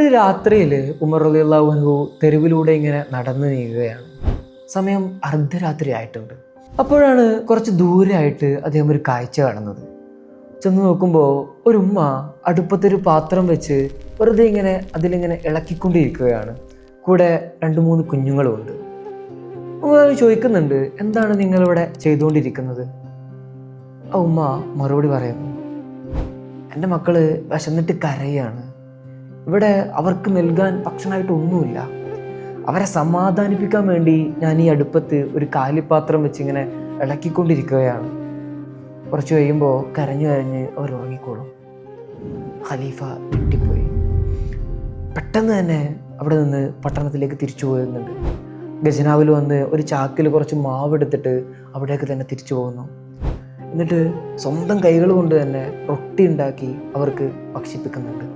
ഒരു രാത്രിയിൽ ഉമർ റളിയല്ലാഹു അൻഹു തെരുവിലൂടെ ഇങ്ങനെ നടന്നു നീങ്ങുകയാണ്. സമയം അർദ്ധരാത്രി ആയിട്ടുണ്ട്. അപ്പോഴാണ് കുറച്ച് ദൂരെയായിട്ട് അദ്ദേഹം ഒരു കാഴ്ച കാണുന്നത്. ചെന്ന് നോക്കുമ്പോൾ ഒരു ഉമ്മ അടുപ്പത്തൊരു പാത്രം വെച്ച് വെറുതെ ഇങ്ങനെ അതിലിങ്ങനെ ഇളക്കിക്കൊണ്ടിരിക്കുകയാണ്. കൂടെ 2-3 കുഞ്ഞുങ്ങളുമുണ്ട്. ഉമ്മ ചോദിക്കുന്നുണ്ട്, എന്താണ് നിങ്ങളിവിടെ ചെയ്തുകൊണ്ടിരിക്കുന്നത്? ആ ഉമ്മ മറുപടി പറയുന്നു, എൻ്റെ മക്കള് വിശന്നിട്ട് കരയാണ്. ഇവിടെ അവർക്ക് നൽകാൻ ഭക്ഷണമായിട്ട് ഒന്നുമില്ല. അവരെ സമാധാനിപ്പിക്കാൻ വേണ്ടി ഞാൻ ഈ അടുപ്പത്ത് ഒരു കാലിപ്പാത്രം വെച്ചിങ്ങനെ ഇളക്കിക്കൊണ്ടിരിക്കുകയാണ്. കുറച്ച് കഴിയുമ്പോൾ കരഞ്ഞു കരഞ്ഞ് അവർ ഉറങ്ങിക്കോളും. ഖലീഫ ഞെട്ടിപ്പോയി. പെട്ടെന്ന് തന്നെ അവിടെ നിന്ന് പട്ടണത്തിലേക്ക് തിരിച്ചു പോകുന്നുണ്ട്. ഖജനാവിൽ വന്ന് ഒരു ചാക്കിൽ കുറച്ച് മാവെടുത്തിട്ട് അവിടേക്ക് തന്നെ തിരിച്ചു പോകുന്നു. എന്നിട്ട് സ്വന്തം കൈകൾ കൊണ്ട് തന്നെ റൊട്ടി ഉണ്ടാക്കി അവർക്ക് ഭക്ഷിപ്പിക്കുന്നുണ്ട്.